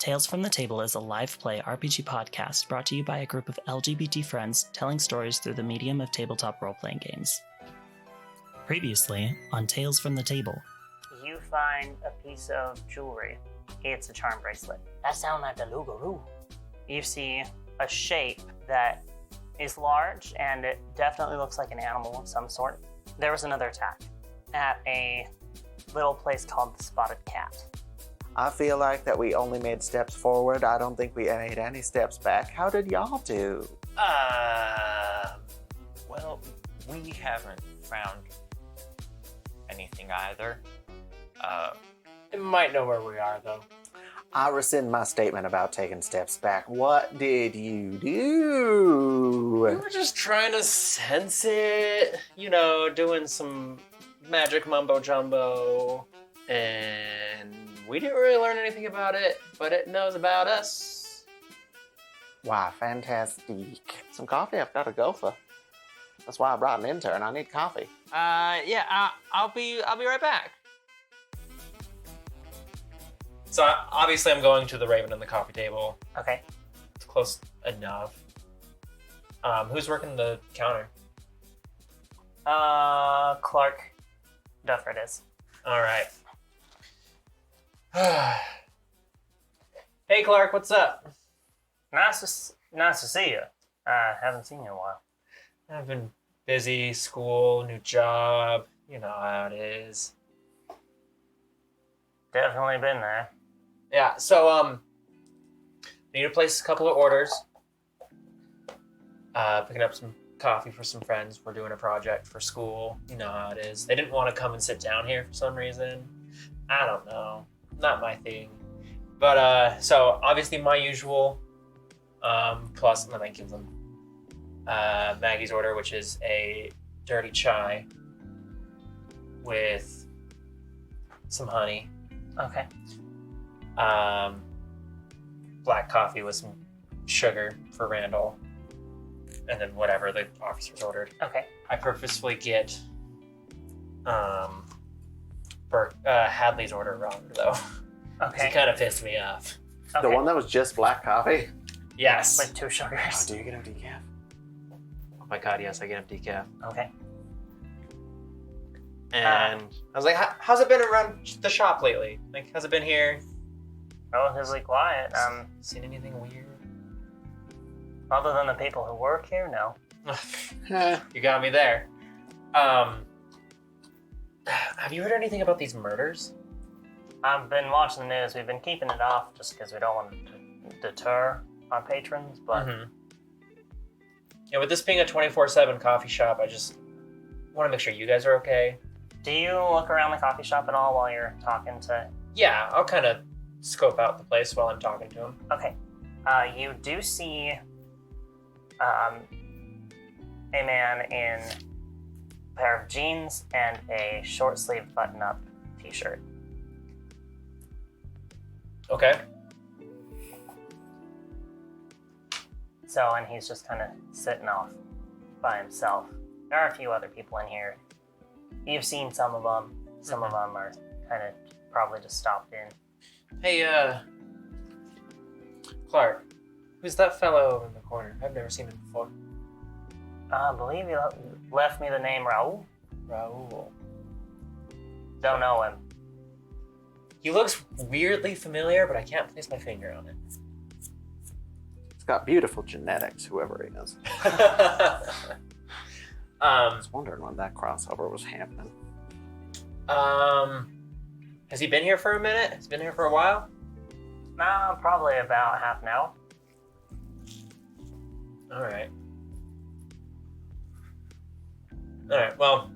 Tales from the Table is a live play RPG podcast brought to you by a group of LGBT friends telling stories through the medium of tabletop role-playing games. Previously on Tales from the Table. You find a piece of jewelry. It's a charm bracelet. That sounds like a Lugaroo. You see a shape that is large and it definitely looks like an animal of some sort. There was another attack at a little place called the Spotted Cat. I feel like that we only made steps forward. I don't think we made any steps back. How did y'all do? Well, we haven't found anything either. It might know where we are, though. I rescind my statement about taking steps back. What did you do? We were just trying to sense it, doing some magic mumbo jumbo, and we didn't really learn anything about it, but it knows about us. Why, fantastic. Some coffee? I've got to go for. That's why I brought an intern. I need coffee. I'll be right back. So obviously I'm going to the Raven and the coffee table. Okay. It's close enough. Who's working the counter? Clark Dufford is. All right. Hey Clark, what's up? Nice to see you. I haven't seen you in a while. I've been busy, school, new job. You know how it is. Definitely been there. Yeah, so need to place a couple of orders. Picking up some coffee for some friends. We're doing a project for school. You know how it is. They didn't want to come and sit down here for some reason. I don't know. Not my thing. But so obviously my usual plus, and then I give them Maggie's order, which is a dirty chai with some honey. Okay. Black coffee with some sugar for Randal, and then whatever the officers ordered. Okay. I purposefully get Hadley's order wrong though. Okay. He kind of pissed me off. Okay. The one that was just black coffee? Yes. With 2 sugars. Do you get him decaf? Oh my god, yes, I get him decaf. Okay. And I was like, how's it been around the shop lately? Like, how's it been here? Relatively quiet. Seen anything weird? Other than the people who work here, no. You got me there. Have you heard anything about these murders? I've been watching the news. We've been keeping it off just because we don't want to deter our patrons, but... Yeah, with this being a 24/7 coffee shop, I just want to make sure you guys are okay. Do you look around the coffee shop at all while you're talking to... Yeah, I'll kind of scope out the place while I'm talking to him. Okay. You do see a man in a pair of jeans and a short-sleeved button-up t-shirt. Okay. So, and he's just kind of sitting off by himself. There are a few other people in here. You've seen some of them. Some of them are kind of probably just stopped in. Hey, Clark, who's that fellow in the corner? I've never seen him before. I believe you left me the name Raul. Raul. Don't know him. He looks weirdly familiar, but I can't place my finger on it. He's got beautiful genetics, whoever he is. I was wondering when that crossover was happening. Has he been here for a minute? Has he been here for a while? Probably about half an hour. Alright, well,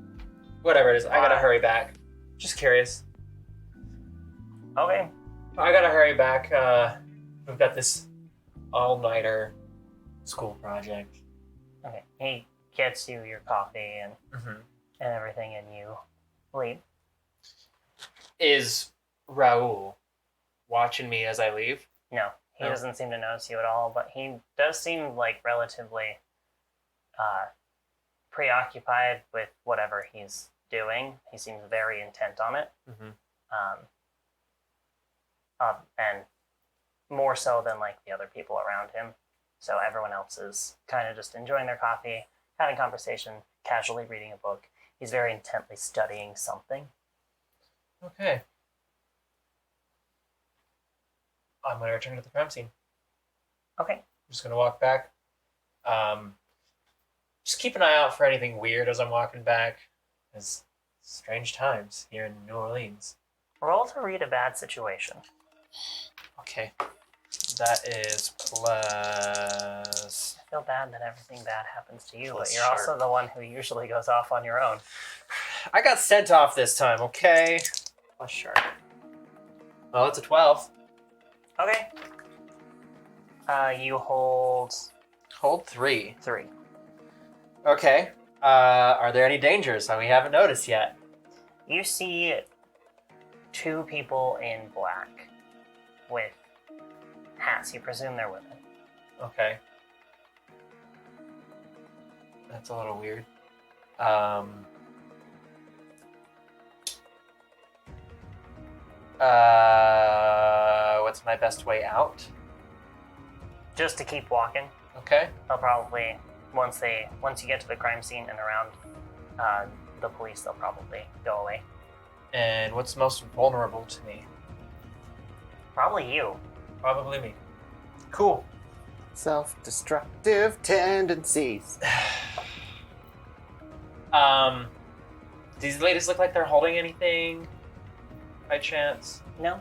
whatever it is, I gotta hurry back. Just curious. Okay. I gotta hurry back. We've got this all-nighter school project. Okay. He gets you your coffee and everything, and you leave. Is Raul watching me as I leave? No, he doesn't seem to notice you at all, but he does seem like relatively preoccupied with whatever he's doing. He seems very intent on it. And more so than like the other people around him. So everyone else is kind of just enjoying their coffee, having conversation, casually reading a book. He's very intently studying something. Okay. I'm going to return to the crime scene. Okay. I'm just going to walk back. Just keep an eye out for anything weird as I'm walking back. It's strange times here in New Orleans. Roll to read a bad situation. Okay. That is plus... I feel bad that everything bad happens to you, Plus but you're sharp. also the one who usually goes off on your own. I got sent off this time, okay? Plus sharp. Well, it's a 12. Okay. You hold Hold 3. 3. Okay. Are there any dangers that we haven't noticed yet? You see 2 people in black with hats. You presume they're women. Okay. That's a little weird. What's my best way out? Just to keep walking. Okay. They'll probably, once you get to the crime scene and around the police, they'll probably go away. And what's most vulnerable to me? Probably you. Probably me. Cool. Self-destructive tendencies. These ladies look like they're holding anything by chance? No?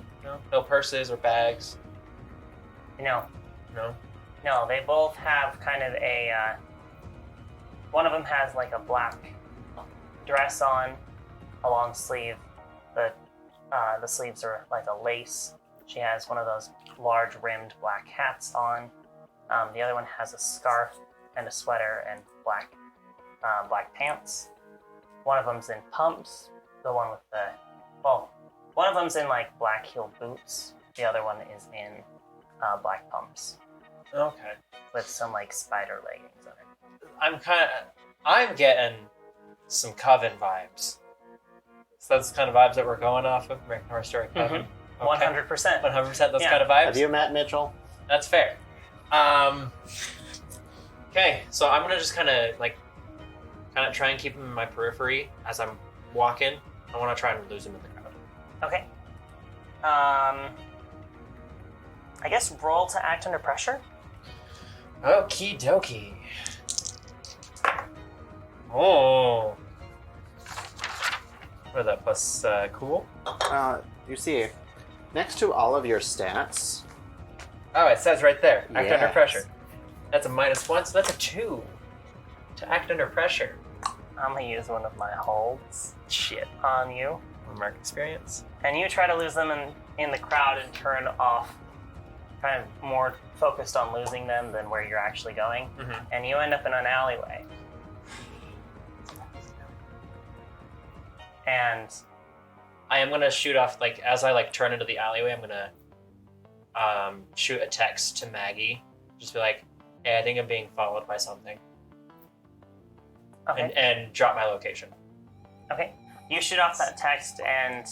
No purses or bags? No. No? No, they both have kind of a, one of them has like a black dress on, a long sleeve. The sleeves are like a lace. She has one of those large rimmed black hats on. The other one has a scarf and a sweater and black pants. One of them's in pumps. One of them's in like black heel boots. The other one is in black pumps Okay. with some like spider leggings on it. I'm getting some Coven vibes. So that's the kind of vibes that we're going off of, American Horror Story Coven. 100%. 100% those Yeah. kind of vibes? Have you met Mitchell? That's fair. Okay, so I'm gonna just kind of try and keep him in my periphery as I'm walking. I want to try and lose him in the crowd. Okay. I guess roll to act under pressure. Okie dokie. Oh. What is that, plus cool? You see, next to all of your stats, Oh, it says right there, act under Yes. pressure. That's a -1, so that's a 2 to act under pressure. I'm gonna use one of my holds Shit. on you, Mark experience. and you try to lose them in the crowd and turn off, kind of more focused on losing them than where you're actually going, Mhm. and you end up in an alleyway. And I am gonna shoot off, as I turn into the alleyway, I'm gonna shoot a text to Maggie. Just be like, hey, I think I'm being followed by something. okay, And drop my location. okay, you shoot off that text, and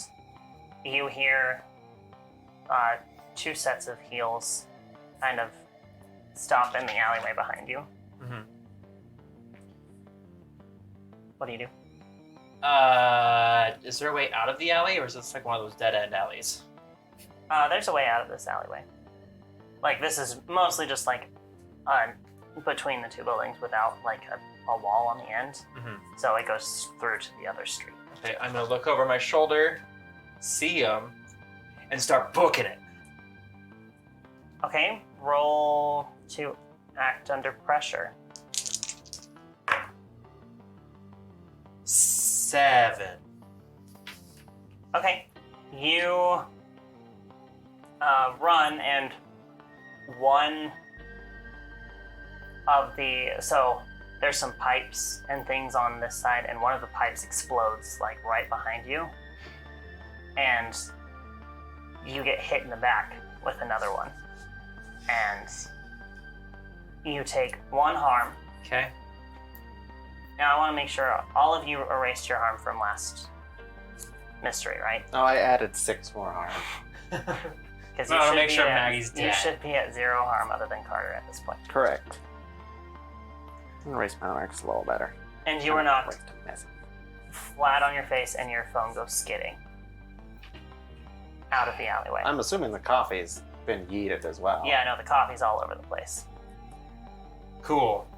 you hear 2 sets of heels kind of stop in the alleyway behind you. Mm-hmm. What do you do? Is there a way out of the alley, or is this one of those dead-end alleys? There's a way out of this alleyway. This is mostly just between the 2 buildings without a wall on the end. Mm-hmm. So it goes through to the other street. Okay, I'm gonna look over my shoulder, see him, and start booking it. Okay, roll to act under pressure. 7. Okay, you run, and one of so there's some pipes and things on this side, and one of the pipes explodes right behind you, and you get hit in the back with another one, and you take 1 harm. Okay. Now I want to make sure all of you erased your harm from last mystery, right? oh, I added 6 more harm. Because I wanna make sure Maggie's You dead. should be at 0 harm other than Carter at this point. Correct. I'm gonna raise my marks a little better. And you are not Wait, miss. flat on your face and your phone goes skidding out of the alleyway. I'm assuming the coffee's been yeeted as well. Yeah, no, the coffee's all over the place. Cool.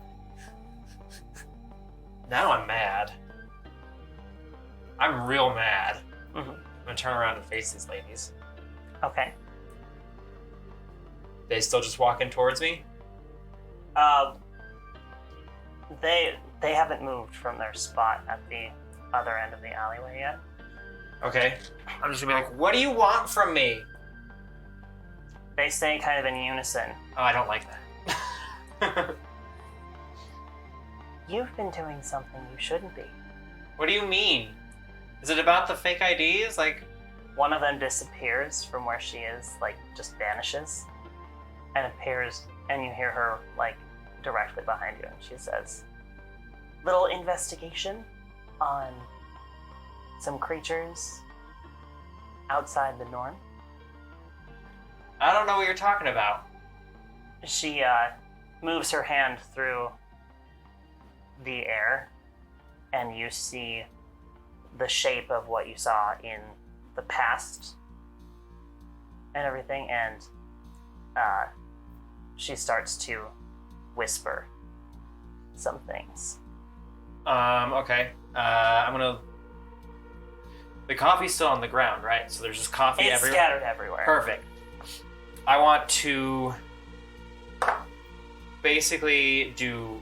Now I'm mad. I'm real mad. Mhm. I'm gonna turn around and face these ladies. Okay. They still just walking towards me? They haven't moved from their spot at the other end of the alleyway yet. Okay. I'm just gonna be like, what do you want from me? They say kind of in unison, Oh, I don't like that. "You've been doing something you shouldn't be." What do you mean? Is it about the fake IDs? Like, One of them disappears from where she is, like just vanishes, and appears, and you hear her like directly behind you, and she says, "Little investigation on some creatures outside the norm." I don't know what you're talking about. She moves her hand through the air, and you see the shape of what you saw in the past and everything, and she starts to whisper some things. Okay. I'm gonna... The coffee's still on the ground, right? So there's just coffee It's everywhere? scattered everywhere. Perfect. I want to basically do,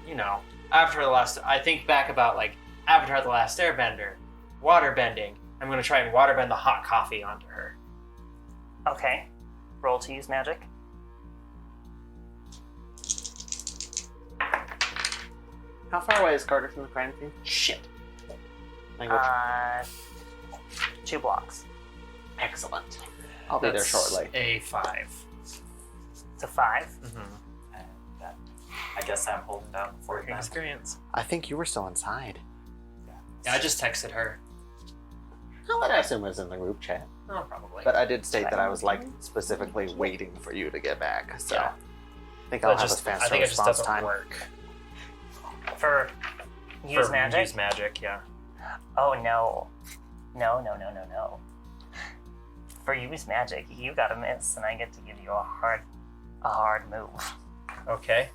Avatar the Last... I think back about, like, Avatar the Last Airbender, water bending. I'm going to try and water bend the hot coffee onto her. Okay. Roll to use magic. How far away is Carter from the crime scene? Shit. Language. 2 blocks. Excellent. I'll be there That's shortly. a 5. It's a 5. Mm-hmm. And I guess I'm holding down for Working experience. I think you were still inside. Yeah, I just texted her. Well, I assume it was in the group chat. Oh, probably. But I did state that I was like specifically waiting for you to get back. So Yeah. I think I'll have a faster I think it just response doesn't time. work. For use For magic? Use magic, yeah. Oh no. No. For use magic, you gotta miss, and I get to give you a hard move. Okay.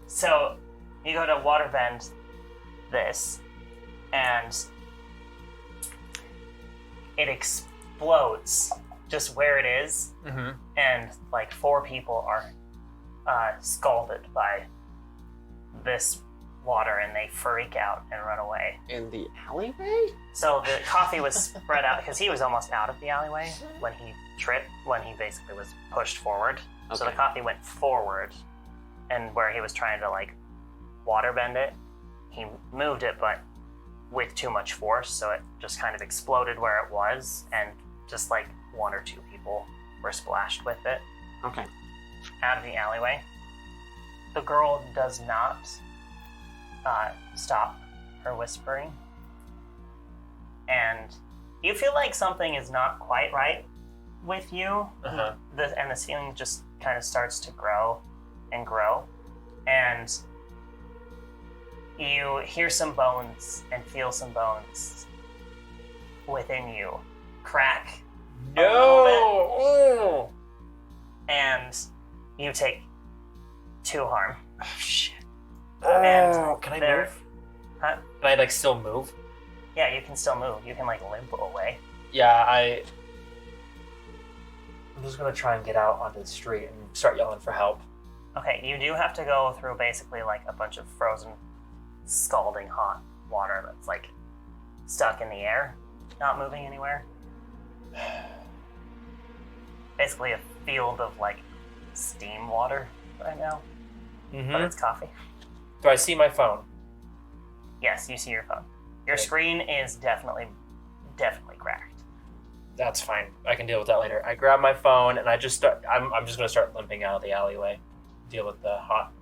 So you go to waterbend this, and it explodes just where it is, Mm-hmm. and like 4 people are scalded by this water, and they freak out and run away. In the alleyway? So the coffee was spread out because he was almost out of the alleyway when he tripped, when he basically was pushed forward. So the Okay. coffee went forward, and where he was trying to like water bend it, he moved it, but with too much force, so it just kind of exploded where it was, and just like 1 or 2 people were splashed with it Okay. out of the alleyway. The girl does not stop her whispering, and you feel like something is not quite right with you. Uh-huh. And this feeling just kind of starts to grow and grow, and you hear some bones and feel some bones within you crack a little No! and you take 2 harm. Oh, shit. And Oh, can I there- move? Huh? Can I, like, still move? Yeah, you can still move. You can like limp away. Yeah, I'm just gonna try and get out onto the street and start yelling for help. Okay, you do have to go through basically like a bunch of frozen, scalding hot water that's like stuck in the air, not moving anywhere. Basically a field of like steam water right now, but it's coffee. Do I see my phone? Yes, you see your phone. Your Okay. screen is definitely cracked. That's fine. I can deal with that later. I grab my phone and I just start. I'm just gonna start limping out of the alleyway. Deal with the hot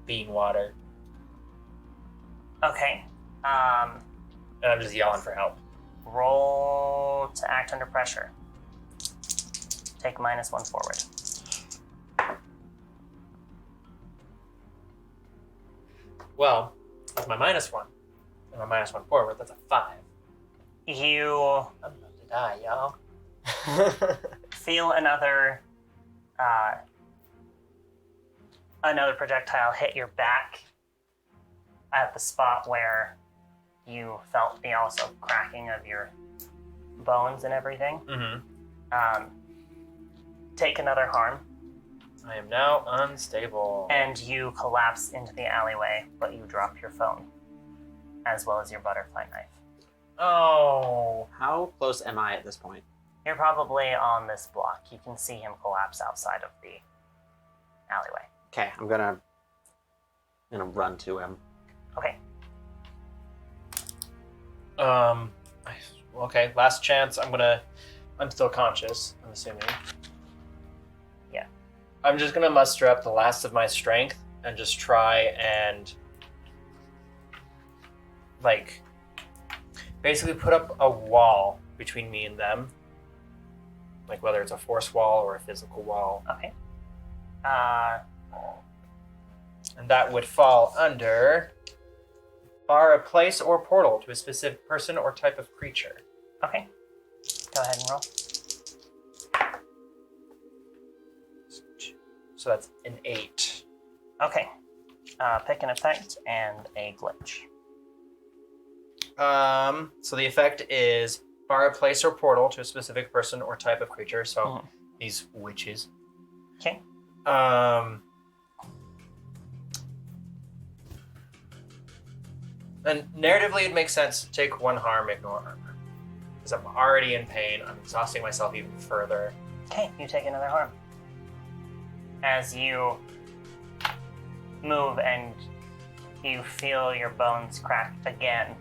bean water, Okay. and I'm just yelling for help. Roll to act under pressure. Take -1 forward. Well, that's my -1. And my -1 forward, that's a 5. You I'm about to die, y'all. feel another projectile hit your back at the spot where you felt the also cracking of your bones and everything. Mm-hmm. Take another harm, I am now unstable. and you collapse into the alleyway, but you drop your phone, as well as your butterfly knife. Oh. How close am I at this point? You're probably on this block. You can see him collapse outside of the alleyway. Okay, I'm gonna run to him. Okay. Okay, last chance. I'm still conscious, I'm assuming. Yeah. I'm just gonna muster up the last of my strength and just try and basically put up a wall between me and them. Like whether it's a force wall or a physical wall. Okay. And that would fall under bar a place or portal to a specific person or type of creature. Okay. Go ahead and roll. So that's an 8. Okay. Pick an effect and a glitch. So the effect is bar a place or portal to a specific person or type of creature. So these witches. Okay. And narratively, it makes sense to take 1 harm, ignore armor. Because I'm already in pain. I'm exhausting myself even further. Okay, you take another harm. As you move and you feel your bones crack again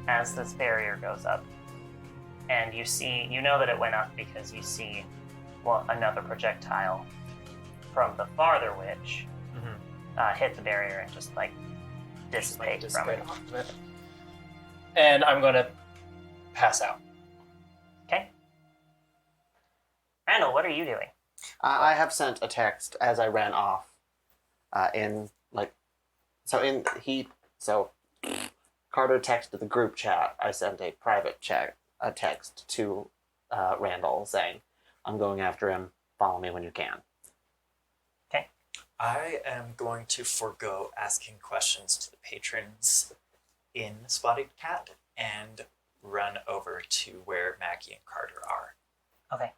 as this barrier goes up. And you know that it went up because you see another projectile from the farther witch hit the barrier and just dissipate from it. off of it. And I'm going to pass out. Okay. Randal, what are you doing? I have sent a text as I ran off. Carter texted the group chat. I sent a private text to Randal saying, "I'm going after him. Follow me when you can." Okay. I am going to forego asking questions to the patrons in Spotted Cat and run over to where Maggie and Carter are. Okay.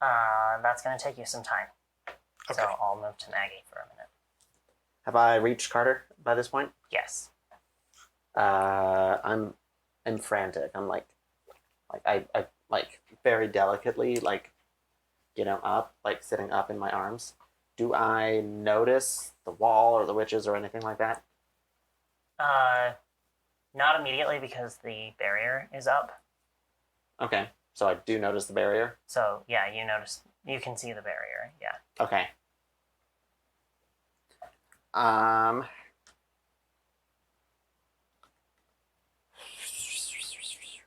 That's going to take you some time. Okay. So I'll move to Maggie for a minute. Have I reached Carter by this point? Yes. I'm frantic. I'm I very delicately get him up, sitting up in my arms. Do I notice the wall or the witches or anything like that? Not immediately because the barrier is up. Okay, so I do notice the barrier. So yeah, you can see the barrier. Yeah. Okay.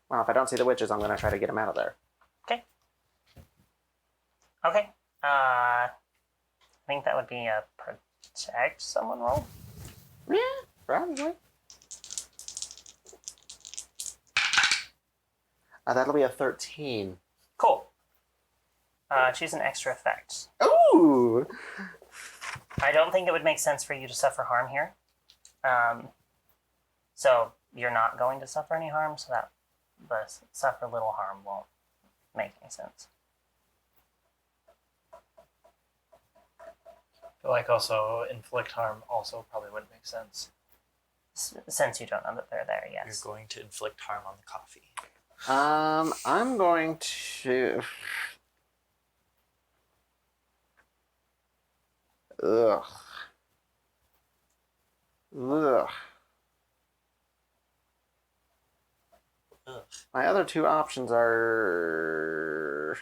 Well, if I don't see the witches, I'm gonna try to get them out of there. Okay. I think that would be a protect someone roll. Yeah, probably. That'll be a 13. Cool. Choose an extra effect. Ooh! I don't think it would make sense for you to suffer harm here. So you're not going to suffer any harm, so that the suffer little harm won't make any sense. I feel like also inflict harm also probably wouldn't make sense. Since you don't know that they're there, yes. You're going to inflict harm on the coffee. I'm going to... Ugh. My other two options are...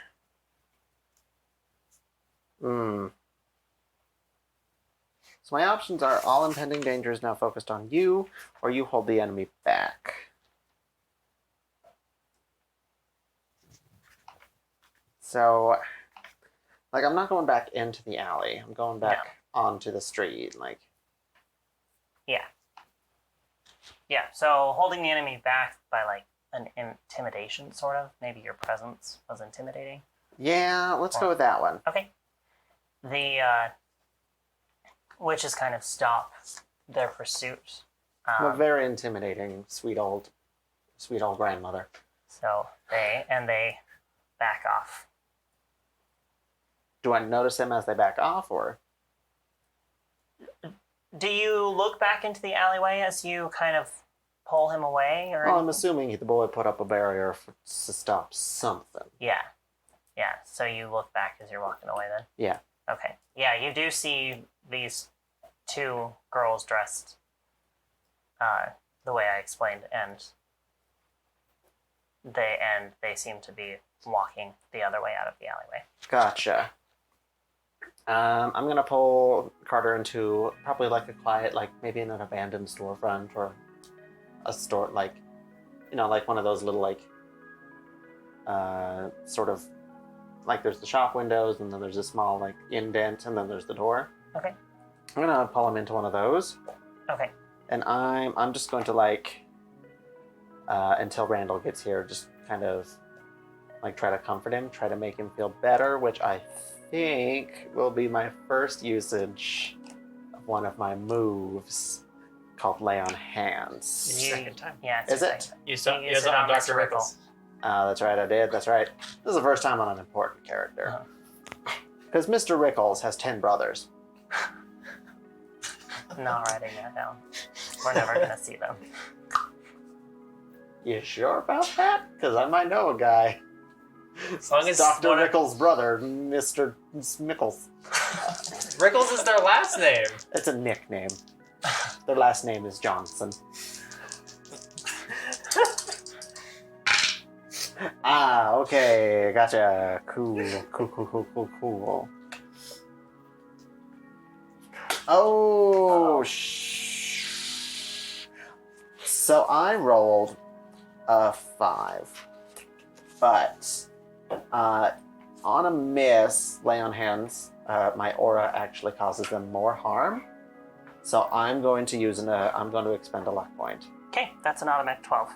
So my options are all impending danger is now focused on you, or you hold the enemy back. So, like, I'm not going back into the alley. I'm going back onto the street, like. Yeah. Yeah, so holding the enemy back by, like, an intimidation, sort of. Maybe your presence was intimidating. Yeah, let's go with that one. Okay. The witches kind of stop their pursuit. I'm a very intimidating, sweet old grandmother. So they back off. Do I notice them as they back off, or? Do you look back into the alleyway as you kind of pull him away, or? Well, I'm assuming the boy put up a barrier to stop something. Yeah. Yeah, so you look back as you're walking away then? Yeah. Okay. Yeah, you do see these two girls dressed the way I explained, and they seem to be walking the other way out of the alleyway. Gotcha. I'm gonna pull Carter into probably like a quiet, like maybe in an abandoned storefront or a store, like, you know, like one of those little like sort of like there's the shop windows and then there's a small like indent and then there's the door. Okay. I'm gonna pull him into one of those. Okay. And I'm just going to like until Randal gets here, just kind of like try to comfort him, try to make him feel better, which I think will be my first usage of one of my moves called Lay on Hands. Second time. Yeah. It's Is your it? second. You saw used it it on on Dr. Mr. Rickle. Rickles. That's right, I did. That's right. This is the first time on an important character. Because Mr. Rickles has 10 brothers. I'm not writing that down. We're never going to see them. You sure about that? Because I might know a guy. As long as Dr. one of- Rickles' brother, Mr. Smickles. Rickles is their last name. It's a nickname. Their last name is Johnson. Okay. Gotcha. Cool. Oh, So I rolled a 5. But on a miss, Lay on Hands, my aura actually causes them more harm. So I'm going to use I'm going to expend a luck point. Okay, that's an automatic 12.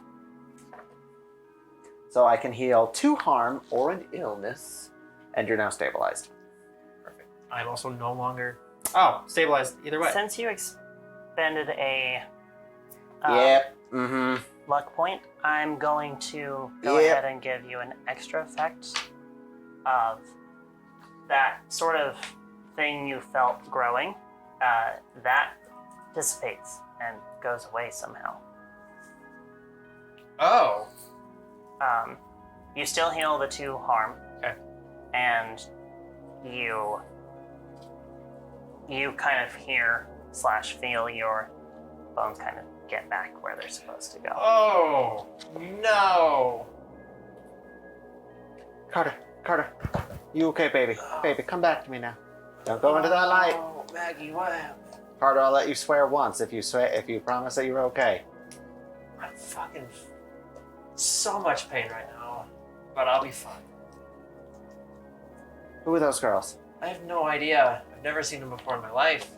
So I can heal 2 harm or an illness, and you're now stabilized. Perfect. I'm also no longer... Oh, stabilized either way. Since you expended a Yep. Mm-hmm. luck point, I'm going to go ahead and give you an extra effect of that sort of thing you felt growing. That dissipates and goes away somehow. Oh. You still heal the 2 harm. Okay. And you kind of hear / feel your bones kind of get back where they're supposed to go. Oh, no. Carter, you okay, baby? Baby, come back to me now. Don't go into that light. Oh, Maggie, what happened? Carter, I'll let you swear once if you promise that you're okay. I'm fucking so much pain right now, but I'll be fine. Who are those girls? I have no idea. I've never seen them before in my life,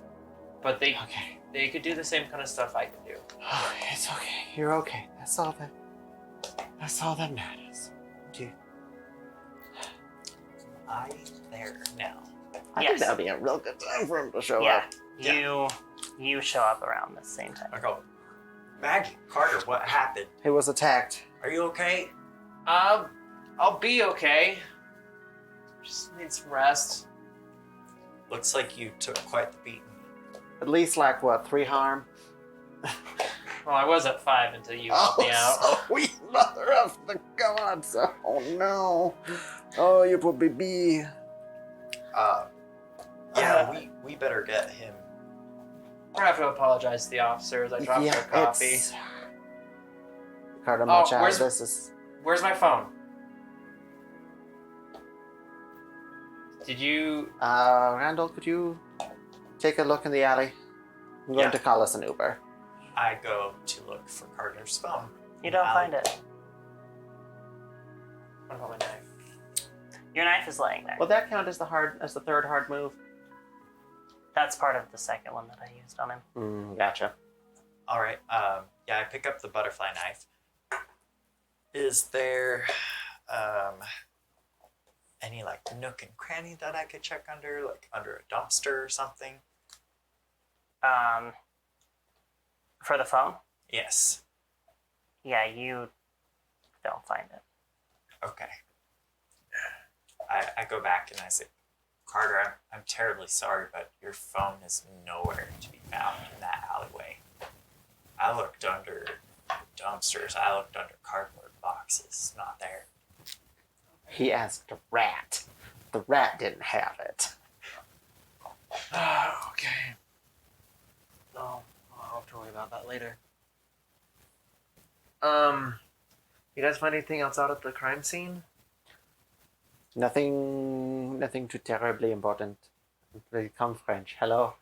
but they Okay. could do the same kind of stuff I can do. Oh, it's okay. You're okay. That's all that matters. Okay. I there now. I Yes. think that would be a real good time for him to show Yeah, up. you show up around the same time. I go, Maggie, Carter, what happened? He was attacked. Are you okay? I'll be okay. Just need some rest. Looks like you took quite the beating. At least like what, 3 harm? Well, I was at 5 until you helped me out. Sweet mother of the gods! Oh no! Oh, you poor baby. Yeah, we better get him. We're gonna have to apologize to the officers. I dropped their coffee. it's... Carter, my child, where's- this is... Where's my phone? Did you... Randall, could you take a look in the alley? I'm going to call us an Uber. I go to look for Carter's phone. You don't find it. What about my knife? Your knife is laying there. Will that count as the third hard move? That's part of the second one that I used on him. Gotcha. All right. Yeah, I pick up the butterfly knife. Is there any like nook and cranny that I could check under, like under a dumpster or something? For the phone? Yes. Yeah, you don't find it. Okay. I go back and I say, Carter, I'm terribly sorry, but your phone is nowhere to be found in that alleyway. I looked under dumpsters. I looked under cardboard boxes. Not there. He asked a rat. The rat didn't have it. Okay. Oh, I'll have to worry about that later. You guys find anything else out at the crime scene? Nothing too terribly important. They come French. Hello.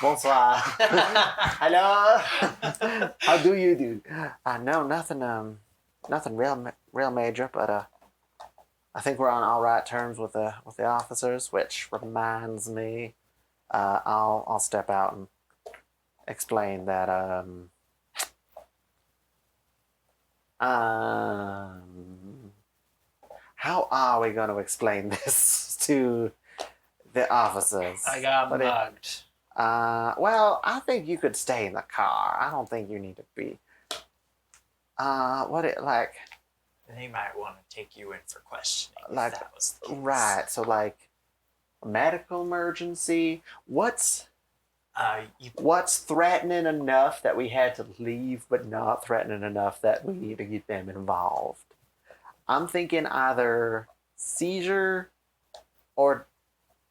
Bonsoir. Hello. How do you do? No, nothing real major, but I think we're on all right terms with the officers, which reminds me, I'll step out and explain that how are we going to explain this to the officers? I got But mugged. well, I think you could stay in the car. I don't think you need to be. They might want to take you in for questioning. Like, if that was the case. Right. So, like, a medical emergency. What's threatening enough that we had to leave, but not threatening enough that we need to get them involved? I'm thinking either seizure or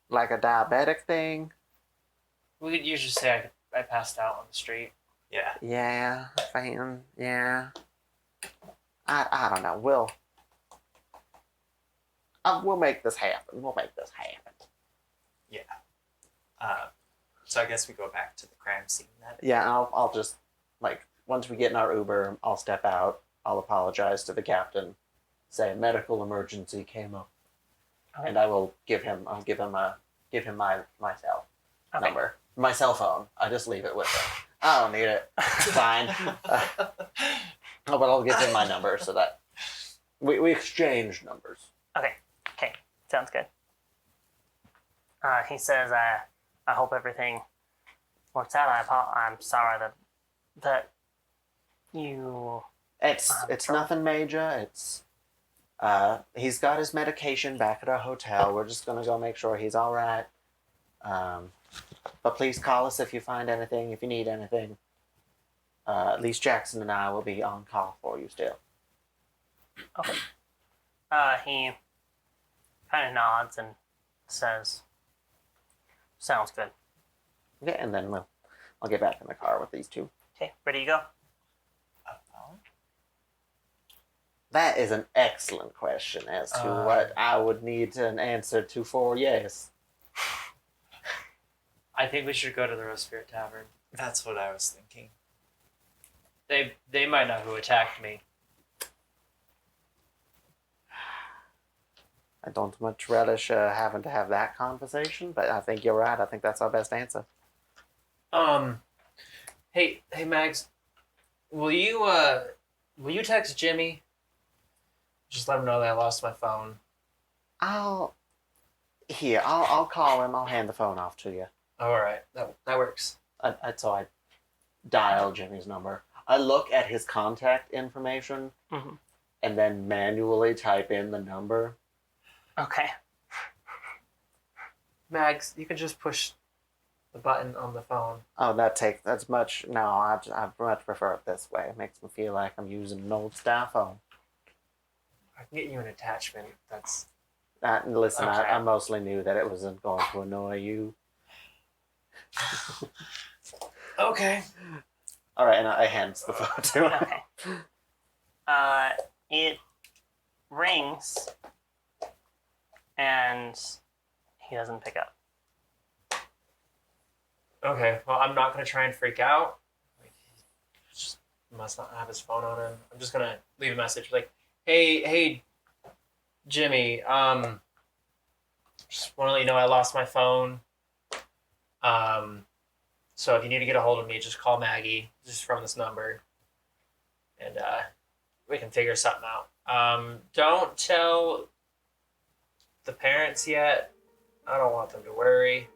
like a diabetic thing. We could usually say I passed out on the street. Yeah. Yeah, fan. Yeah. I don't know. We'll make this happen. Yeah. So I guess we go back to the crime scene then. Yeah, and I'll just, like, once we get in our Uber, I'll step out. I'll apologize to the captain. Say a medical emergency came up. Okay. And I'll give him my cell Okay. number. My cell phone. I just leave it with him. I don't need it. It's fine. But I'll give him my number so that we exchange numbers. Okay, sounds good. He says, I hope everything works out. I'm sorry that you... It's nothing major. It's he's got his medication back at our hotel. We're just gonna go make sure he's all right. But please call us if you find anything, if you need anything. At least Jackson and I will be on call for you still. Okay. He kind of nods and says, sounds good. Okay, and then I'll get back in the car with these two. Okay, ready to go? That is an excellent question as to what I would need an answer to for yes. I think we should go to the Rose Spirit Tavern. That's what I was thinking. They might know who attacked me. I don't much relish having to have that conversation, but I think you're right. I think that's our best answer. Hey Mags, will you text Jimmy? Just let him know that I lost my phone. I'll call him. I'll hand the phone off to you. All right, that works. So I dial Jimmy's number. I look at his contact information and then manually type in the number. Okay. Mags, you can just push the button on the phone. Oh, that's much. No, I much prefer it this way. It makes me feel like I'm using an old style phone. I can get you an attachment. That's. Listen, Okay. I mostly knew that it wasn't going to annoy you. Okay. All right, and I hands the phone to him. Okay. It rings, and he doesn't pick up. Okay, well, I'm not gonna try and freak out. Like, he just must not have his phone on him. I'm just gonna leave a message like, "Hey, Jimmy. Just want to let you know I lost my phone. So if you need to get a hold of me, just call Maggie, just from this number, and we can figure something out. Don't tell the parents yet. I don't want them to worry.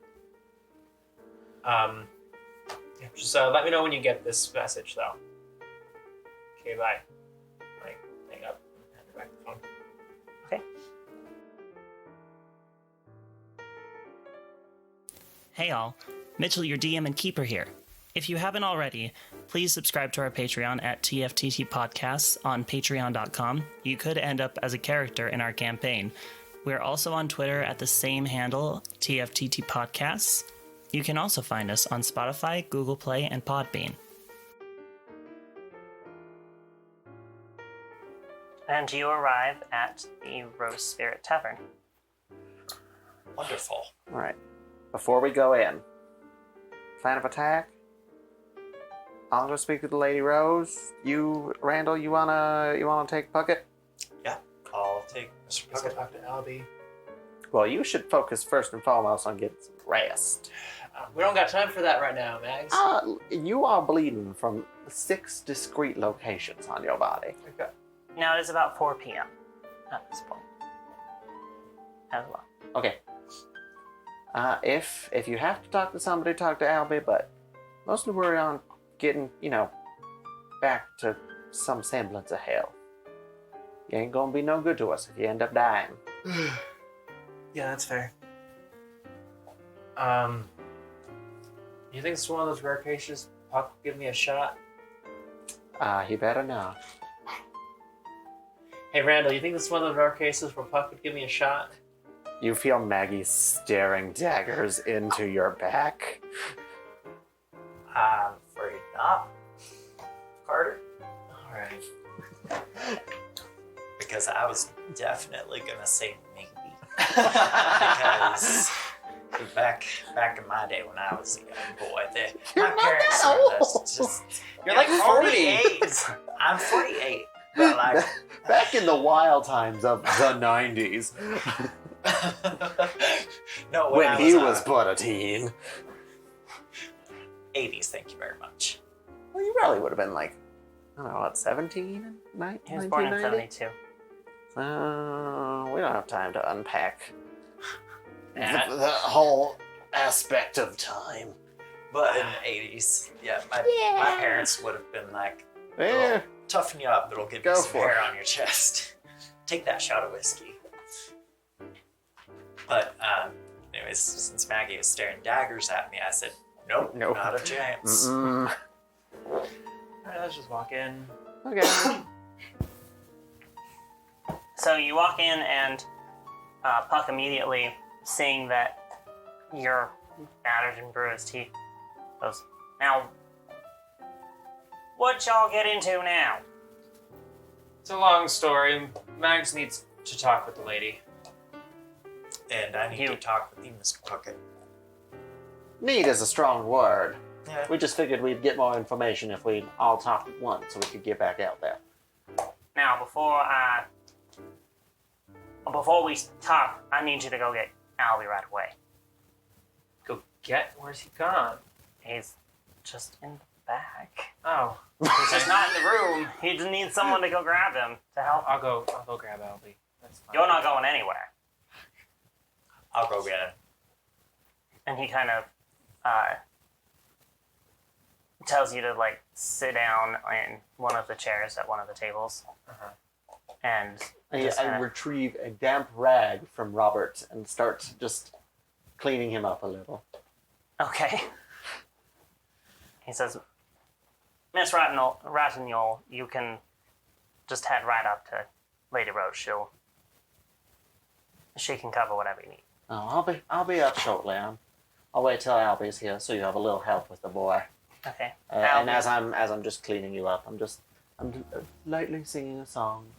Just let me know when you get this message, though. Okay, bye. Like, hang up and hand her back the phone. Okay. Hey all, Mitchell, your DM and keeper here. If you haven't already, please subscribe to our Patreon at TFTT Podcasts on patreon.com. You could end up as a character in our campaign. We're also on Twitter at the same handle, TFTT Podcasts. You can also find us on Spotify, Google Play, and Podbean. And you arrive at the Rose Spirit Tavern. Wonderful. All right. Before we go in, plan of attack. I'll go speak with the Lady Rose. You, Randall, you wanna take Puckett? Yeah, I'll take Mr. Let's go Puckett. talk to Albie. Well, you should focus first and foremost on getting some rest. We don't got time for that right now, Mags. You are bleeding from 6 discrete locations on your body. Okay. Now it is about 4 p.m. at this point. As well. Okay. If you have to talk to somebody, talk to Albie, but mostly worry on getting, back to some semblance of health. You ain't gonna be no good to us if you end up dying. Yeah, that's fair. You think it's one of those rare cases Puck will give me a shot? He better not. Hey, Randall, you think this is one of those rare cases where Puck would give me a shot? You feel Maggie staring daggers into your back. I'm afraid not, Carter. Alright. Because I was definitely gonna say maybe. Because back in my day when I was a young boy, my parents were just You're like 40. 48. I'm 48. But like Back in the wild times of the 90s, no, when I he was but a teen. 80s, thank you very much. Well, you probably would have been like, I don't know, what, 17? He was born in 1990? 72. We don't have time to unpack Yeah. the whole aspect of time. But in the 80s, my parents would have been like, Yeah. toughen you up, it'll give Go you some for hair it. on your chest. Take that shot of whiskey. But anyways, since Maggie was staring daggers at me, I said, nope, Nope. not a chance. Mm-mm. Alright, let's just walk in. Okay. So you walk in, and Puck immediately, seeing that you're battered and bruised, he goes, "Now, what y'all get into now?" It's a long story. Mags needs to talk with the lady. And I need to talk with you, Mr. Puckett. Need is a strong word. Yeah. We just figured we'd get more information if we all talked at once so we could get back out there. Now, before we talk, I need you to go get Albie right away. Go get? Where's he gone? He's just in the back. Oh. He's just not in the room. He just needs someone to go grab him to help. I'll go grab Albie. That's fine. You're not going anywhere. I'll go get him. And he kind of tells you to sit down in one of the chairs at one of the tables. Uh-huh. And I just kinda- retrieve a damp rag from Robert and start just cleaning him up a little. Okay. He says, "Miss Ratinol, you can just head right up to Lady Rose. She can cover whatever you need." Oh, I'll be up shortly. I'll wait till Albie's here so you have a little help with the boy. Okay. And as I'm just cleaning you up, I'm lightly singing a song.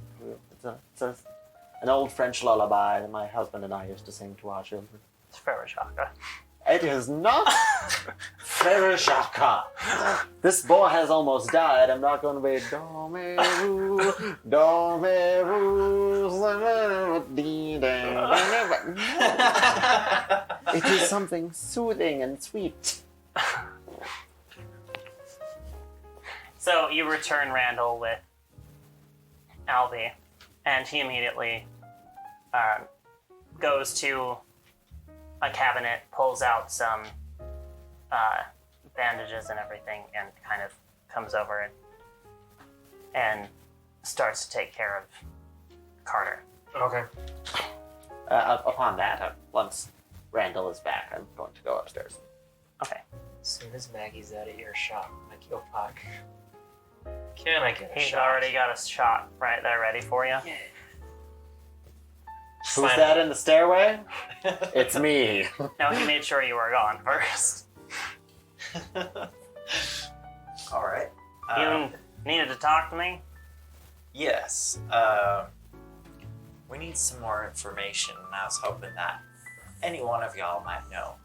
It's an old French lullaby that my husband and I used to sing to our children. It's Frere Shaka. It is not very shaka. This boy has almost died. I'm not going to be Domeru, It is something soothing and sweet. So you return Randal with Albie, and he immediately goes to a cabinet, pulls out some bandages and everything, and kind of comes over and starts to take care of Carter. Okay. Upon that, once Randal is back, I'm going to go upstairs. Okay. As soon as Maggie's out of earshot, I kill Puck. Can I get a He's shot? already got a shot right there ready for you. Who's that in the stairway? It's me. No, he made sure you were gone first. All right. You needed to talk to me? Yes. We need some more information, and I was hoping that any one of y'all might know.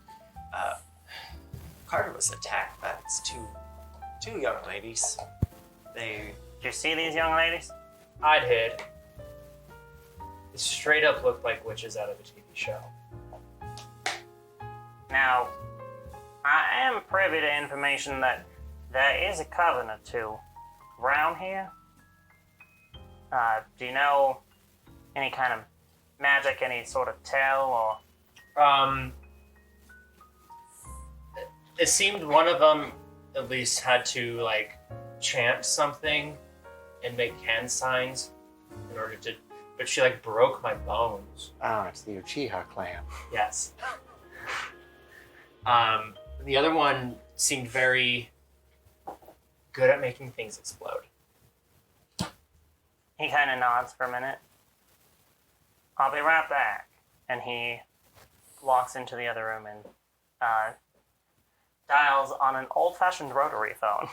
Carter was attacked by these two young ladies. They Did you see these young ladies? I'd hid. It straight up looked like witches out of a TV show. Now, I am privy to information that there is a coven or two around here. Do you know any kind of magic, any sort of tell, or... It seemed one of them at least had to like chant something and make hand signs in order to, but she like broke my bones. Oh, it's the Uchiha clan. Yes. The other one seemed very good at making things explode. He kind of nods for a minute. I'll be right back. And he walks into the other room and dials on an old-fashioned rotary phone.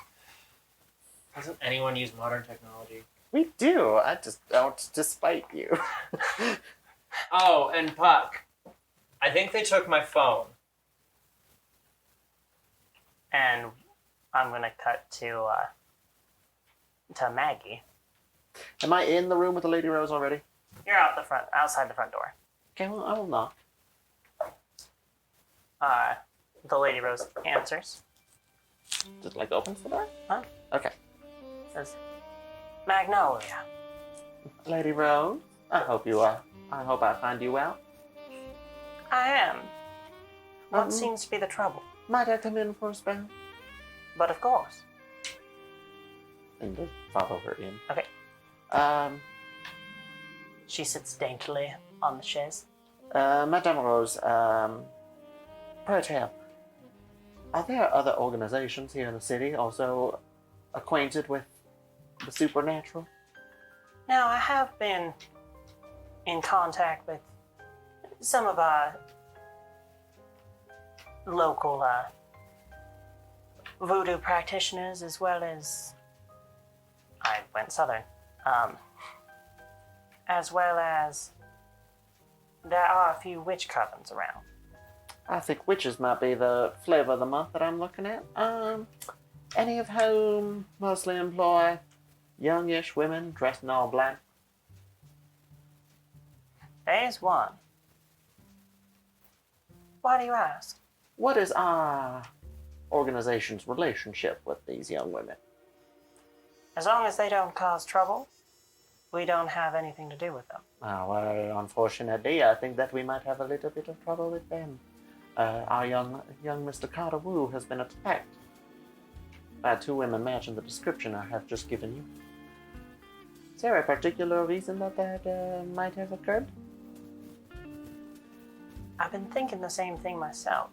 Doesn't anyone use modern technology? We do. I just don't to spite you. Oh, and Puck. I think they took my phone. And I'm going to cut to Maggie. Am I in the room with the Lady Rose already? You're outside the front door. Okay, well, I will knock. The Lady Rose answers. Just like opens the door? Huh? Okay. Says, Magnolia. Lady Rose, I hope I find you well. I am. What Mhm. seems to be the trouble? Might I come in for a spell? But of course. And just follow her in. Okay. She sits daintily on the chaise. Madame Rose, pray tell, are there other organizations here in the city also acquainted with the supernatural? Now, I have been in contact with some of our local voodoo practitioners, as well as I went southern, as well as there are a few witch covens around. I think witches might be the flavor of the month that I'm looking at. Any of whom mostly employ youngish women dressed in all black. There's one. Why do you ask? What is our organization's relationship with these young women? As long as they don't cause trouble, we don't have anything to do with them. Well, unfortunately, I think that we might have a little bit of trouble with them. Our young Mr. Carter Wu has been attacked by two women matching the description I have just given you. Is there a particular reason that might have occurred? I've been thinking the same thing myself.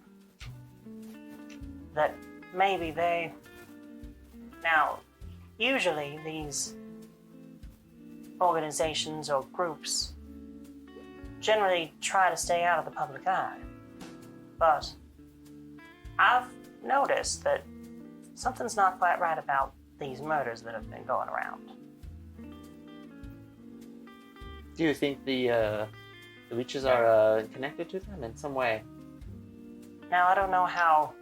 That maybe they... Now, usually these organizations or groups generally try to stay out of the public eye. But I've noticed that something's not quite right about these murders that have been going around. Do you think the witches are connected to them in some way? Now, I don't know how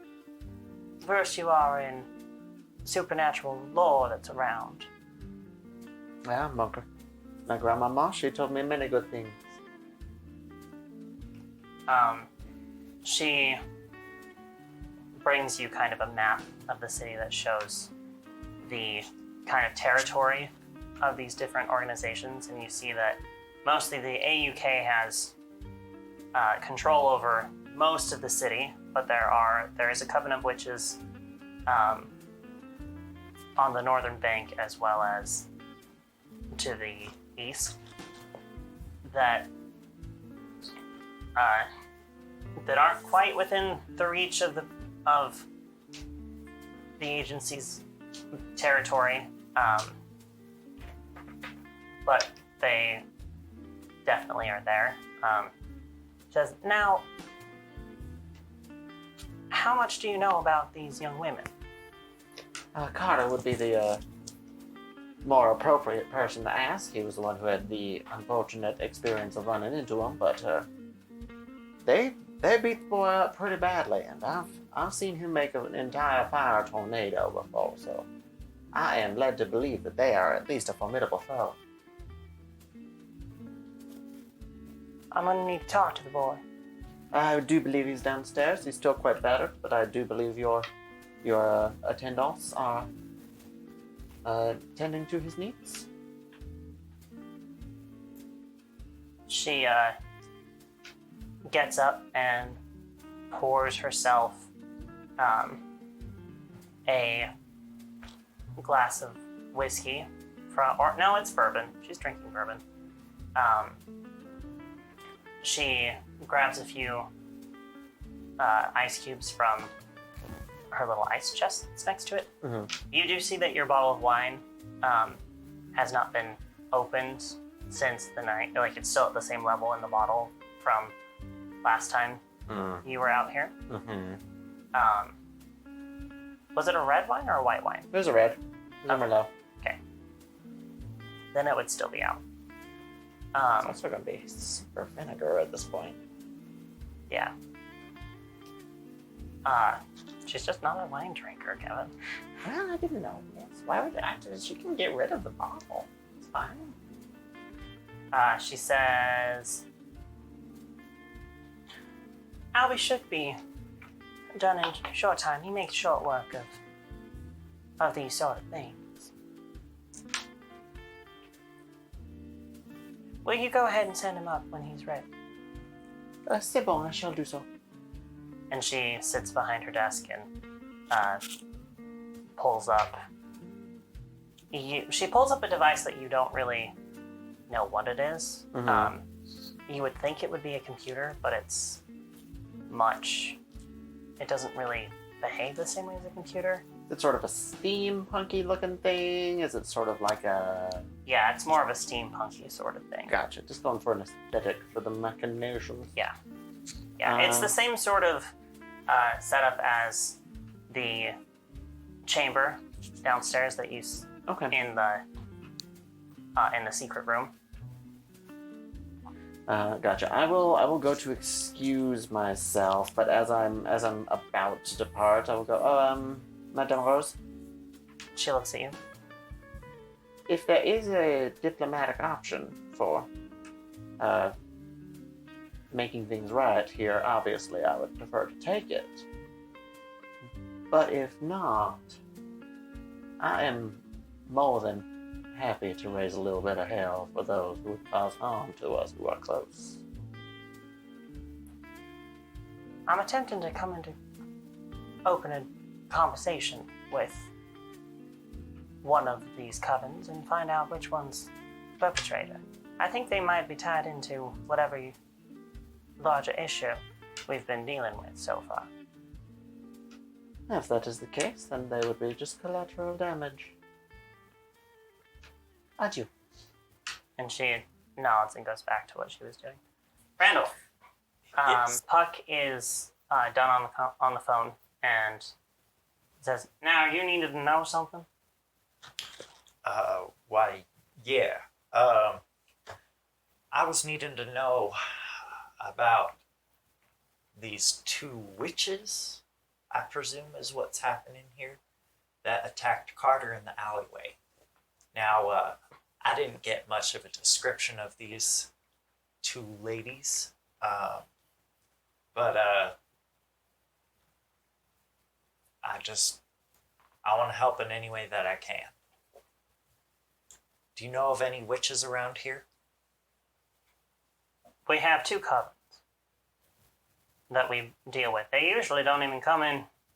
versed you are in supernatural lore that's around. Yeah, my grandmama, she told me many good things. She brings you kind of a map of the city that shows the kind of territory of these different organizations, and you see that mostly the AUK has control over most of the city, but there is a Coven of Witches on the northern bank as well as to the east that aren't quite within the reach of the agency's territory, but they definitely are there. Says, now, how much do you know about these young women? Carter would be the more appropriate person to ask. He was the one who had the unfortunate experience of running into them, but they beat the boy up pretty badly, and I've seen him make an entire fire tornado before, so I am led to believe that they are at least a formidable foe. I'm gonna need to talk to the boy. I do believe he's downstairs. He's still quite battered, but I do believe your attendants are tending to his needs. She gets up and pours herself a glass of whiskey no, it's bourbon. She's drinking bourbon. She grabs a few ice cubes from her little ice chest that's next to it. Mm-hmm. You do see that your bottle of wine has not been opened since the night. Like, it's still at the same level in the bottle from last time you were out here. Mm-hmm. Was it a red wine or a white wine? It was a red. It was a Merlot. Okay. Then it would still be out. It's also going to be super vinegar at this point. Yeah. She's just not a wine drinker, Kevin. Well, I didn't know this. Why would she can get rid of the bottle. It's fine. She says, Albie should be done in short time. He makes short work of these sort of things. Will you go ahead and send him up when he's ready? C'est bon, I shall do so. And she sits behind her desk and pulls up. She pulls up a device that you don't really know what it is. Mm-hmm. You would think it would be a computer, but it doesn't really behave the same way as a computer. Is it sort of a steampunky looking thing? Is it sort of like a... Yeah, it's more of a steampunky sort of thing. Gotcha, just going for an aesthetic for the machinations. Yeah, it's the same sort of setup as the chamber downstairs that you Okay. in the secret room. Gotcha. I will go to excuse myself, but as I'm about to depart, I will go. Madame Rose, She looks at you. if there is a diplomatic option for making things right here, obviously I would prefer to take it. But if not, I am more than happy to raise a little bit of hell for those who would cause harm to us who are close. I'm attempting to come into open a conversation with one of these covens and find out which one's perpetrator. I think they might be tied into whatever larger issue we've been dealing with so far. If that is the case, then they would be just collateral damage. Adieu. And she nods and goes back to what she was doing. Randal, Yes. Puck is done on the phone and says, "Now you needed to know something." Why, yeah. I was needing to know about these two witches, I presume is what's happening here, that attacked Carter in the alleyway. Now, I didn't get much of a description of these two ladies, but I want to help in any way that I can. Do you know of any witches around here? We have two covens that we deal with. They usually don't even come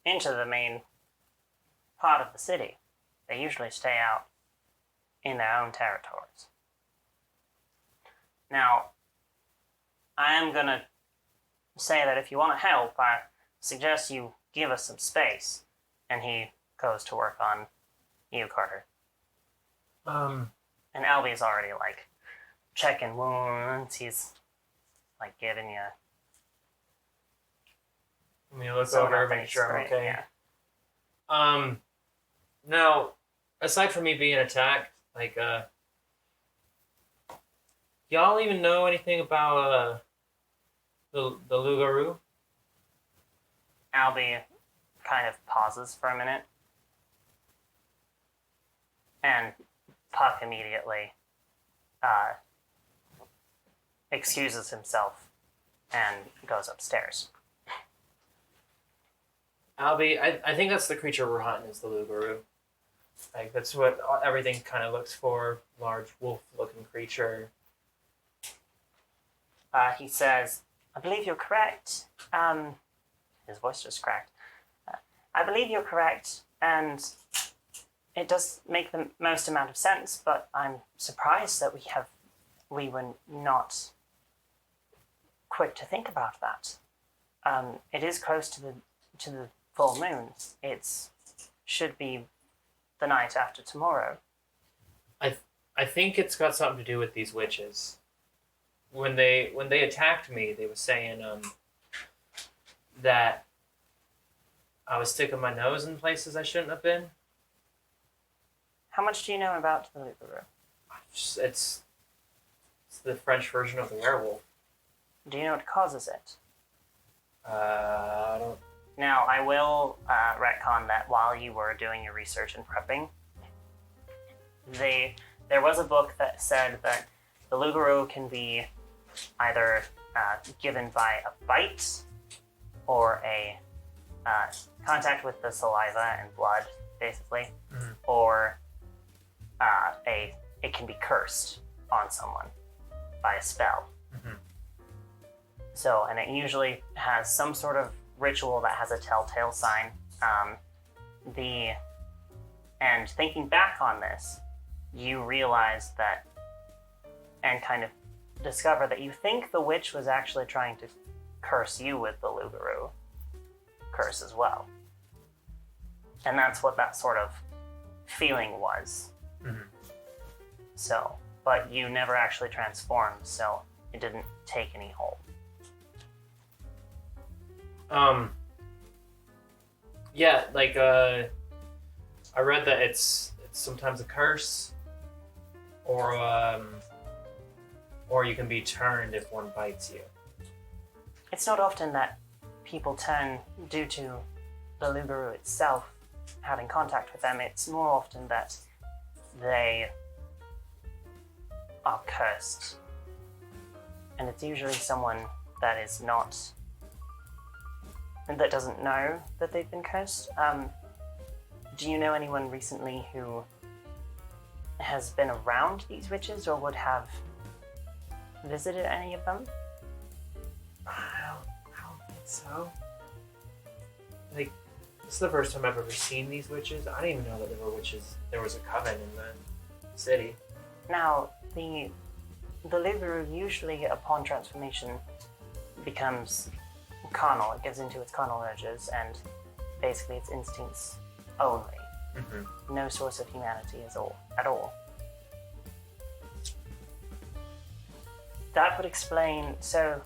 into the main part of the city. They usually stay out in their own territories. Now, I am going to say that if you want to help, I suggest you give us some space. And he goes to work on you, Carter. And Albie's already, like, checking wounds. He's, like, giving you... Let me look So over, nothing make sure I'm straight, okay. yeah. Now, aside from me being attacked, like, y'all even know anything about, the Lugaru? Albie kind of pauses for a minute. And Puck immediately excuses himself and goes upstairs. Albie, I think that's the creature we're hunting is the Lugaru. Like, that's what everything kind of looks for. Large wolf-looking creature. He says, I believe you're correct. His voice just cracked. I believe you're correct, and it does make the most amount of sense, but I'm surprised that we were not quick to think about that. It is close to the full moon. Should be the night after tomorrow. I think it's got something to do with these witches. When they attacked me, they were saying that I was sticking my nose in places I shouldn't have been. How much do you know about the Lugaru? It's the French version of the werewolf. Do you know what causes it? I don't. Now, I will retcon that while you were doing your research and prepping, there was a book that said that the Lugaru can be either given by a bite or a contact with the saliva and blood, basically, or it can be cursed on someone by a spell. So, and it usually has some sort of ritual that has a telltale sign. And thinking back on this, you realize that, and kind of discover that you think the witch was actually trying to curse you with the Lugaru curse as well. And that's what that sort of feeling was. So, but you never actually transformed, so it didn't take any hold. Yeah, like, I read that it's sometimes a curse, or you can be turned if one bites you. It's not often that people turn due to the Lugaru itself having contact with them. It's more often that they are cursed. And it's usually someone that is not, that doesn't know that they've been cursed. Do you know anyone recently who has been around these witches or would have visited any of them? I don't think so. Like, this is the first time I've ever seen these witches. I didn't even know that there were witches. There was a coven in the city. Now, the Lugaru usually, upon transformation, becomes carnal. It gets into its carnal urges and basically its instincts only. No source of humanity at all. That would explain, so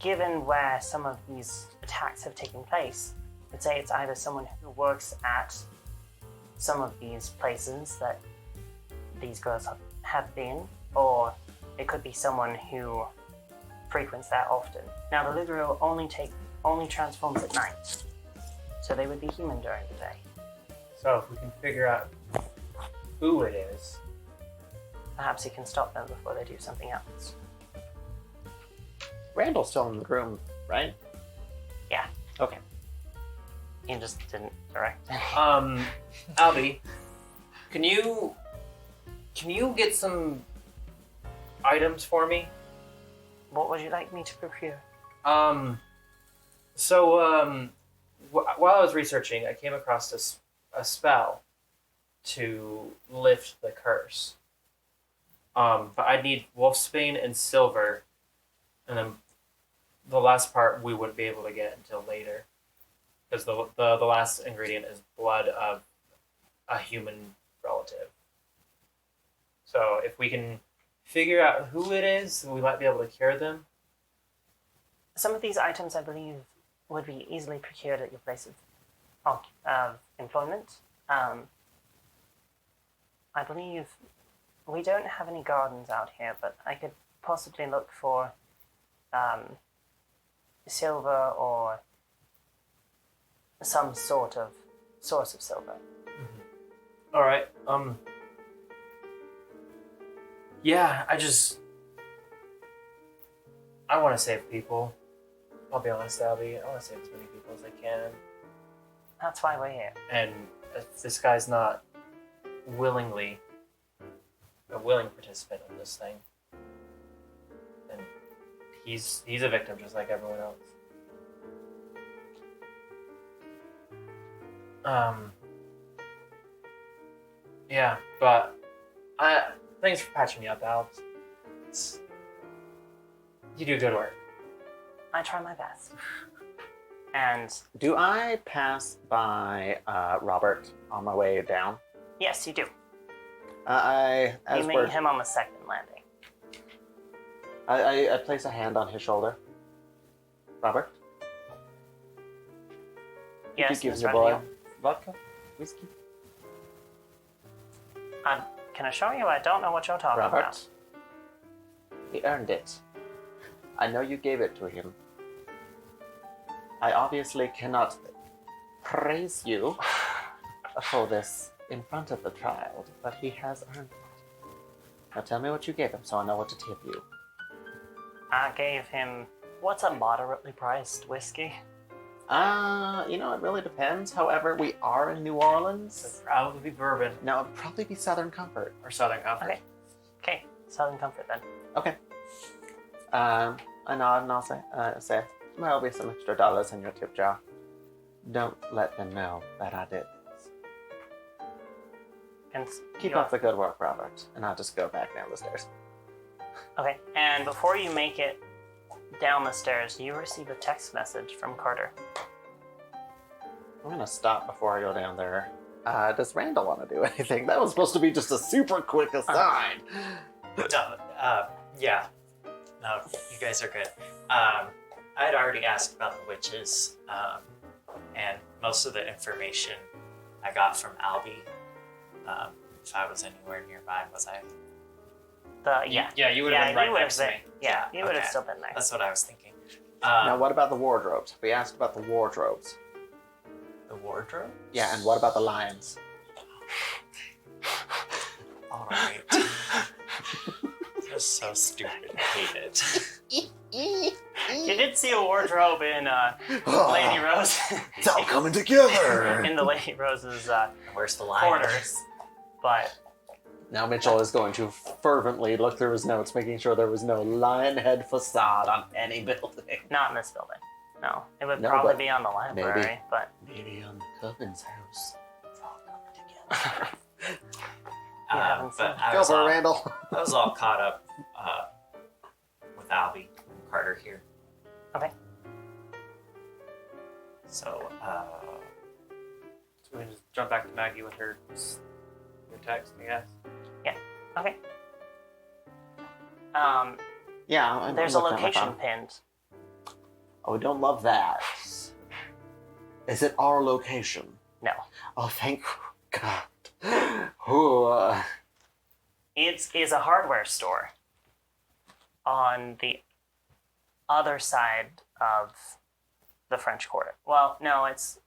given where some of these attacks have taken place, I'd say it's either someone who works at some of these places that these girls have been, or it could be someone who frequents that often. Now, the Lugaro only transforms at night, so they would be human during the day. So if we can figure out who it is, Perhaps you can stop them before they do something else. Randall's still in the room, right? Yeah. Okay. You just didn't direct. Albie, can you get some items for me? What would you like me to procure? While I was researching, I came across a spell to lift the curse. But I need wolfsbane and silver, and then the last part we wouldn't be able to get until later, because the last ingredient is blood of a human relative. So if we can figure out who it is, we might be able to cure them. Some of these items, I believe, would be easily procured at your place of employment. I believe we don't have any gardens out here, but I could possibly look for silver or some sort of source of silver. Mm-hmm. All right. Yeah, I want to save people. I'll be honest, Albie. I want to save as many people as I can. That's why we're here. And if this guy's not a willing participant in this thing, then he's a victim just like everyone else. Yeah, but thanks for patching me up, Albs. You do good work. I try my best. And Do I pass by Robert on my way down? yes, you do. As You we're, meet him on the second landing. I place a hand on his shoulder. Robert, Yes, you give Miss your boy Randal. vodka, whiskey. Can I show you? I don't know what you're talking about. Robert, he earned it. I know you gave it to him. I obviously cannot praise you for this in front of the child, but he has earned it. Now tell me what you gave him so I know what to tip you. I gave him, what's a moderately priced whiskey? It really depends. However, we are in New Orleans. It'd probably be bourbon Now, it'd probably be Southern Comfort. or Southern Comfort. Okay, Southern Comfort then. Okay. I nod and I'll say, Seth, there'll be some extra dollars in your tip jar. Don't let them know that I did this. And Keep you're- up the good work, Robert. And I'll just go back down the stairs. Okay, and before you make it down the stairs, you receive a text message from Carter. I'm gonna stop before I go down there. Does Randall want to do anything? That was supposed to be just a super quick aside. Yeah. No, you guys are good. I had already asked about the witches, and most of the information I got from Albie. If I was anywhere nearby, was I? Yeah, you would have been right next to me. Yeah, you would have Okay. still been there. That's what I was thinking. Now, what about the wardrobes? We asked about the wardrobes. The wardrobe? Yeah, and what about the lions? All right. That's so stupid. I hate it. You did see a wardrobe in Lady Rose. It's all coming together. in the Lady Rose's Where's the lion? quarters, but Now Mitchell is going to fervently look through his notes, making sure there was no lion head facade on any building. not in this building. No, it would No, probably but be on the library, maybe. but Maybe on the Coven's house. It's all coming together. But I Go was, for it, all, Randall. I was all caught up with Albie and Carter here. Okay. So, So we can just jump back to Maggie with her text, I guess. okay. Yeah, I'm There's a looking at my location phone. pinned. Oh, we don't love that. Is it our location? No, Oh, thank God. Ooh, it is a hardware store on the other side of the French Quarter. Well, no, it's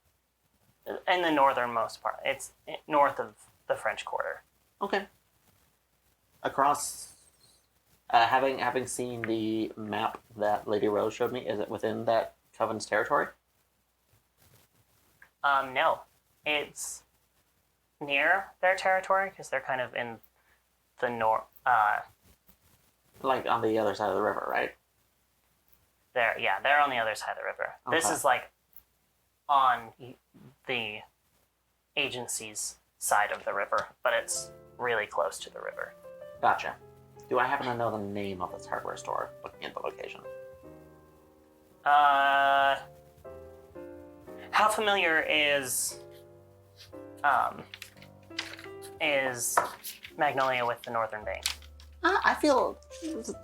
in the northernmost part. It's north of the French Quarter. Okay. Across, having seen the map that Lady Rose showed me, is it within that Coven's territory? No, it's near their territory because they're kind of in the north. Like on the other side of the river, right? They're on the other side of the river. This Okay. is like on the agency's side of the river, but it's really close to the river. Gotcha. Do I happen to know the name of this hardware store, looking at the location? How familiar is Magnolia with the Northern Bank? I feel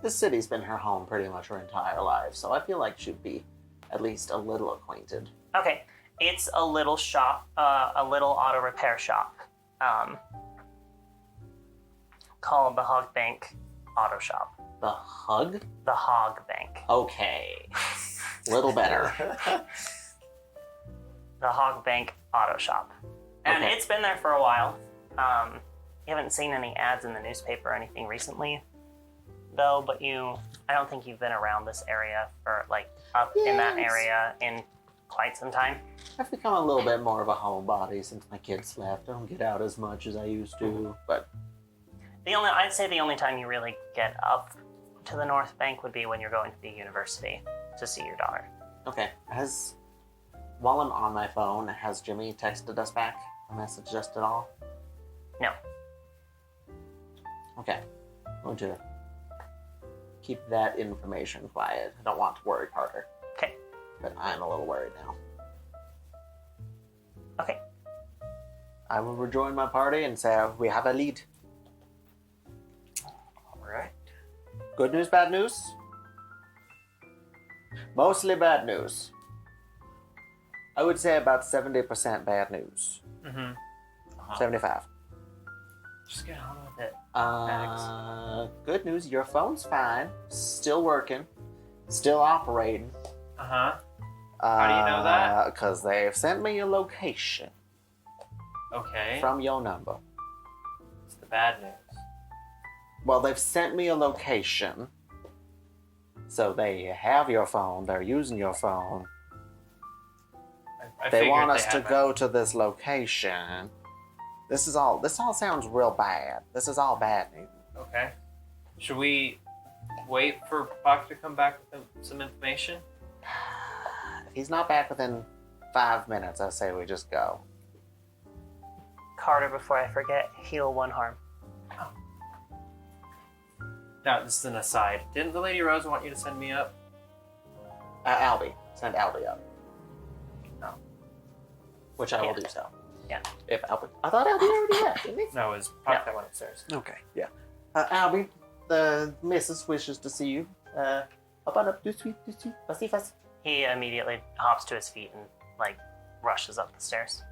this city's been her home pretty much her entire life, so I feel like she'd be at least a little acquainted. Okay, it's a little shop, a little auto repair shop, called the Hog Bank Auto Shop. The Hug? The Hog Bank. Okay. Little better. The Hog Bank Auto Shop. And Okay. it's been there for a while. You haven't seen any ads in the newspaper or anything recently, though, but I don't think you've been around this area or, like, up in that Yes. area in quite some time. I've become a little bit more of a homebody since my kids left. I don't get out as much as I used to, but I'd say the only time you really get up to the North Bank would be when you're going to the university to see your daughter. okay. While I'm on my phone, has Jimmy texted us back a message just at all? No. Okay. I'm going to keep that information quiet. I don't want to worry Carter. Okay. But I'm a little worried now. Okay. I will rejoin my party and say we have a lead. Alright. Good news, bad news? Mostly bad news. I would say about 70% bad news. Mm-hmm. 75. Just get on with it. Good news, your phone's fine. Still working. Still operating. Uh-huh. How do you know that? Because they've sent me your location Okay. from your number. It's the bad news. Well, they've sent me a location. So they have your phone. They're using your phone. I They figured want us to had that. go to this location. This all sounds real bad. This is all bad news. Okay. Should we wait for Puck to come back with some information? If he's not back within 5 minutes, I say we just go. Carter, before I forget, heal 1 harm. No, this is an aside. Didn't the Lady Rose want you to send me up? Albie. Send Albie up. No. Which I will Yeah. do so. Yeah. If Albie... I thought Albie already left, didn't he? No, it was Puck Yeah. that went upstairs. Okay, yeah. Albie, the missus wishes to see you. Up on up, do sweet, fussy fuss. He immediately hops to his feet and, like, rushes up the stairs.